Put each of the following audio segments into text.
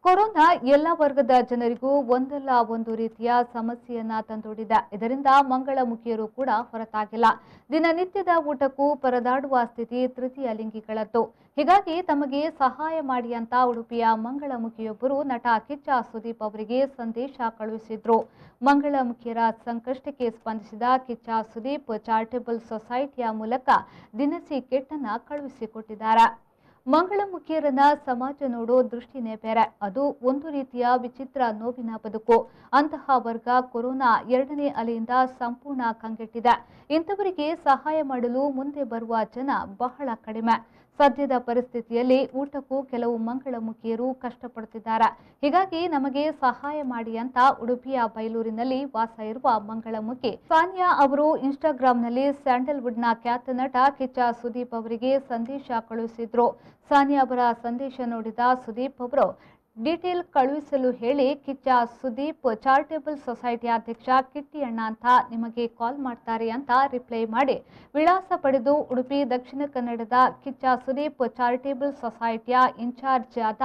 Corona ಎಲ್ಲ ವರ್ಗದ ಜನರಿಗೂ ಒಂದಲ್ಲ ಒಂದು ರೀತಿಯ ಸಮಸ್ಯೆಯನ್ನ ತಂದೊಡ್ಡಿದೆ. ಇದರಿಂದ ಮಂಗಳಮುಖಿಯರು ಕೂಡ ಹೊರತಾಗಿಲ್ಲ. ದಿನನಿತ್ಯದ ಊಟಕ್ಕೂ ಪರದಾಡುವ ಸ್ಥಿತಿ ತೃತೀಯ ಲಿಂಗಿಗಳದ್ದು. ಹೀಗಾಗಿ ತಮಗೆ ಸಹಾಯ ಮಾಡಿ ಅಂತ ಉಡುಪಿಯ ಮಂಗಳಮುಖಿಯೊಬ್ಬರು ನಟ ಕಿಚ್ಚ ಸುದೀಪ್ ಅವರಿಗೆ ಸಂದೇಶ ಕಳುಹಿಸಿದ್ರು. ಮಂಗಳಮುಖಿಯರ ಸಂಕಷ್ಟಕ್ಕೆ ಸ್ಪಂದಿಸಿದ ಕಿಚ್ಚ ಸುದೀಪ್ ಚಾರಿಟಬಲ್ ಸೊಸೈಟಿಯ ಮೂಲಕ ದಿನಸಿ ಕಿಟ್ಟನ್ನ ಕಳುಹಿಸಿಕೊಟ್ಟಿದ್ದಾರೆ. ಮಂಗಳಮುಖಿಯರನ್ನ ಸಮಾಜ ನೋಡೋ ದೃಷ್ಟಿನೇ ಬೇರೆ. ಅದು ಒಂದು ರೀತಿಯ ವಿಚಿತ್ರ ನೋವಿನ ಬದುಕು. ಅಂತಹ ವರ್ಗ ಕೊರೋನಾ ಎರಡನೇ ಅಲೆಯಿಂದ ಸಂಪೂರ್ಣ ಕಂಗೆಟ್ಟಿದೆ. ಇಂಥವರಿಗೆ ಸಹಾಯ ಮಾಡಲು ಮುಂದೆ ಬರುವ ಜನ ಬಹಳ ಕಡಿಮೆ. ಸದ್ಯದ ಪರಿಸ್ಥಿತಿಯಲ್ಲಿ ಊಟಕ್ಕೂ ಕೆಲವು ಮಂಗಳಮುಖಿಯರು ಕಷ್ಟಪಡುತ್ತಿದ್ದಾರೆ. ಹೀಗಾಗಿ ನಮಗೆ ಸಹಾಯ ಮಾಡಿ ಅಂತ ಉಡುಪಿಯ ಬೈಲೂರಿನಲ್ಲಿ ವಾಸ ಇರುವ ಮಂಗಳಮುಖಿ ಸಾನಿಯಾ ಅವರು ಇನ್ಸ್ಟಾಗ್ರಾಂನಲ್ಲಿ ಸ್ಯಾಂಡಲ್ವುಡ್ನ ಖ್ಯಾತ ನಟ ಕಿಚ್ಚ ಸುದೀಪ್ ಅವರಿಗೆ ಸಂದೇಶ ಕಳುಹಿಸಿದ್ರು. ಸಾನಿಯಾ ಅವರ ಸಂದೇಶ ನೋಡಿದ ಸುದೀಪ್ ಅವರು ಡೀಟೇಲ್ ಕಳುಹಿಸಲು ಹೇಳಿ, ಕಿಚ್ಚ ಸುದೀಪ್ ಚಾರಿಟಬಲ್ ಸೊಸೈಟಿ ಅಧ್ಯಕ್ಷ ಕಿಟ್ಟಿ ಅಣ್ಣ ಅಂತ ನಿಮಗೆ ಕಾಲ್ ಮಾಡ್ತಾರೆ ಅಂತ ರಿಪ್ಲೈ ಮಾಡಿ ವಿಳಾಸ ಪಡೆದು ಉಡುಪಿ ದಕ್ಷಿಣ ಕನ್ನಡದ ಕಿಚ್ಚ ಸುದೀಪ್ ಚಾರಿಟಬಲ್ ಸೊಸೈಟಿಯ ಇನ್ಚಾರ್ಜ್ ಆದ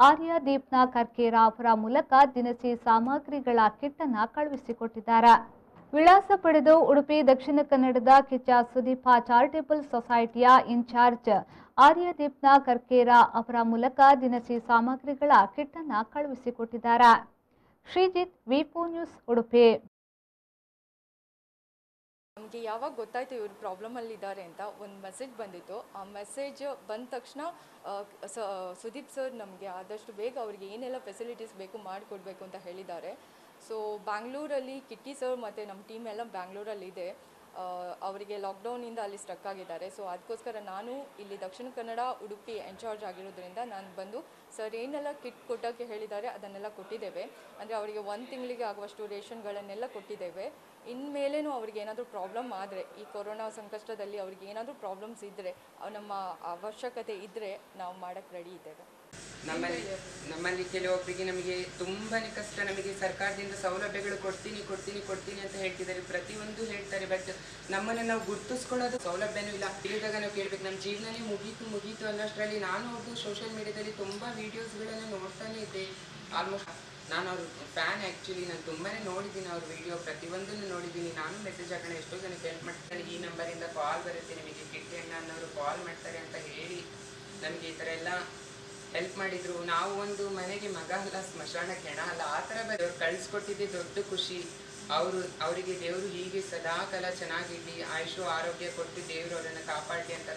ಆರ್ಯದೀಪ್ನ ಕರ್ಕೇರ ಅವರ ಮೂಲಕ ದಿನಸಿ ಸಾಮಗ್ರಿಗಳ ಕಿಟ್ಟನ್ನು ಕಳುಹಿಸಿಕೊಟ್ಟಿದ್ದಾರೆ. ವಿಳಾಸ ಪಡೆದು ಉಡುಪಿ ದಕ್ಷಿಣ ಕನ್ನಡದ ಕಿಚ್ಚ ಸುದೀಪ ಚಾರಿಟಬಲ್ ಸೊಸೈಟಿಯ ಇನ್ಚಾರ್ಜ್ ಆರ್ಯದೀಪ್ನ ಕರ್ಕೇರ ಅವರ ಮೂಲಕ ದಿನಸಿ ಸಾಮಗ್ರಿಗಳ ಕಿಟ್ಟನ್ನು ಕಳುಹಿಸಿಕೊಟ್ಟಿದ್ದಾರೆ. ಶ್ರೀಜಿತ್, ವಿ4 ನ್ಯೂಸ್, ಉಡುಪಿ. ನಮಗೆ ಯಾವಾಗ ಗೊತ್ತಾಯಿತು ಇವರು ಪ್ರಾಬ್ಲಮಲ್ಲಿದ್ದಾರೆ ಅಂತ ಒಂದು ಮೆಸೇಜ್ ಬಂದಿತ್ತು. ಆ ಮೆಸೇಜ್ ಬಂದ ತಕ್ಷಣ ಸುದೀಪ್ ಸರ್ ನಮಗೆ ಆದಷ್ಟು ಬೇಗ ಅವರಿಗೆ ಏನೆಲ್ಲ ಫೆಸಿಲಿಟೀಸ್ ಬೇಕು ಮಾಡಿಕೊಡ್ಬೇಕು ಅಂತ ಹೇಳಿದ್ದಾರೆ. ಸೊ ಬ್ಯಾಂಗ್ಳೂರಲ್ಲಿ ಕಿಟ್ಟಿ ಸರ್ ಮತ್ತು ನಮ್ಮ ಟೀಮ್ ಎಲ್ಲ ಬ್ಯಾಂಗ್ಳೂರಲ್ಲಿದೆ. ಅವರಿಗೆ ಲಾಕ್ಡೌನಿಂದ ಅಲ್ಲಿ ಸ್ಟಕ್ ಆಗಿದ್ದಾರೆ. ಸೊ ಅದಕ್ಕೋಸ್ಕರ ನಾನು ಇಲ್ಲಿ ದಕ್ಷಿಣ ಕನ್ನಡ ಉಡುಪಿ ಇನ್ಚಾರ್ಜ್ ಆಗಿರೋದ್ರಿಂದ ನಾನು ಬಂದು ಸರ್ ಏನೆಲ್ಲ ಕಿಟ್ ಕೊಟ್ಟೋಕ್ಕೆ ಹೇಳಿದ್ದಾರೆ ಅದನ್ನೆಲ್ಲ ಕೊಟ್ಟಿದ್ದೇವೆ. ಅಂದರೆ ಅವರಿಗೆ 1 ತಿಂಗಳಿಗೆ ಆಗುವಷ್ಟು ರೇಷನ್ಗಳನ್ನೆಲ್ಲ ಕೊಟ್ಟಿದ್ದೇವೆ. ಇನ್ಮೇಲೇನೂ ಅವ್ರಿಗೆ ಏನಾದರೂ ಪ್ರಾಬ್ಲಮ್ ಆದರೆ, ಈ ಕೊರೋನಾ ಸಂಕಷ್ಟದಲ್ಲಿ ಅವ್ರಿಗೆ ಏನಾದರೂ ಪ್ರಾಬ್ಲಮ್ಸ್ ಇದ್ದರೆ, ನಮ್ಮ ಅವಶ್ಯಕತೆ ಇದ್ದರೆ ನಾವು ಮಾಡೋಕ್ಕೆ ರೆಡಿ ಇದ್ದೇವೆ. ನಮ್ಮಲ್ಲಿ ಕೆಲವೊಬ್ಬರಿಗೆ ನಮಗೆ ತುಂಬಾ ಕಷ್ಟ. ನಮಗೆ ಸರ್ಕಾರದಿಂದ ಸೌಲಭ್ಯಗಳು ಕೊಡ್ತೀನಿ ಅಂತ ಹೇಳ್ತಿದ್ದಾರೆ, ಪ್ರತಿಯೊಂದು ಹೇಳ್ತಾರೆ. ಬಟ್ ನಮ್ಮನ್ನು ನಾವು ಗುರುತಿಸ್ಕೊಳ್ಳೋದು ಸೌಲಭ್ಯನೂ ಇಲ್ಲ. ತಿಳಿದಾಗ ನಾವು ಕೇಳಬೇಕು, ನಮ್ಮ ಜೀವನನೇ ಮುಗೀತು ಅನ್ನೋಷ್ಟರಲ್ಲಿ ನಾನು ಅವ್ರದ್ದು ಸೋಷಿಯಲ್ ಮೀಡಿಯಾದಲ್ಲಿ ತುಂಬ ವೀಡಿಯೋಸ್ಗಳನ್ನು ನೋಡ್ತಾನೆ ಇದ್ದೆ. ಆಲ್ಮೋಸ್ಟ್ ನಾನು ಅವ್ರ ಫ್ಯಾನ್. ಆ್ಯಕ್ಚುಲಿ ನಾನು ತುಂಬಾ ನೋಡಿದ್ದೀನಿ ಅವ್ರ ವಿಡಿಯೋ, ಪ್ರತಿಯೊಂದನ್ನು ನೋಡಿದ್ದೀನಿ. ನಾನು ಮೆಸೇಜ್ ಹಾಕೋಣ, ಎಷ್ಟೋ ಜನಕ್ಕೆ ಹೆಲ್ಪ್ ಮಾಡ್ತಾರೆ. ಈ ನಂಬರಿಂದ ಕಾಲ್ ಬರುತ್ತೆ ನಿಮಗೆ, ಕಿಟ್ಟಿ ಅಣ್ಣ ಅನ್ನೋರು ಕಾಲ್ ಮಾಡ್ತಾರೆ ಅಂತ ಹೇಳಿ ನಮಗೆ ಈ ಥರ ಎಲ್ಲ ಹೆಲ್ಪ್ ಮಾಡಿದರು. ನಾವು ಒಂದು ಮನೆಗೆ ಮಗ ಅಲ್ಲ, ಸ್ಮಶಾನ ಕೆಣ ಅಲ್ಲ, ಆ ಥರ ಅವ್ರು ಕಳಿಸ್ಕೊಟ್ಟಿದ್ದೆ ದೊಡ್ಡ ಖುಷಿ. ಅವರಿಗೆ ದೇವರು ಹೀಗೆ ಸದಾಕಾಲ ಚೆನ್ನಾಗಿರಲಿ, ಆಯುಷು ಆರೋಗ್ಯ ಕೊಟ್ಟು ದೇವರು ಅವರನ್ನು ಕಾಪಾಡಲಿ ಅಂತ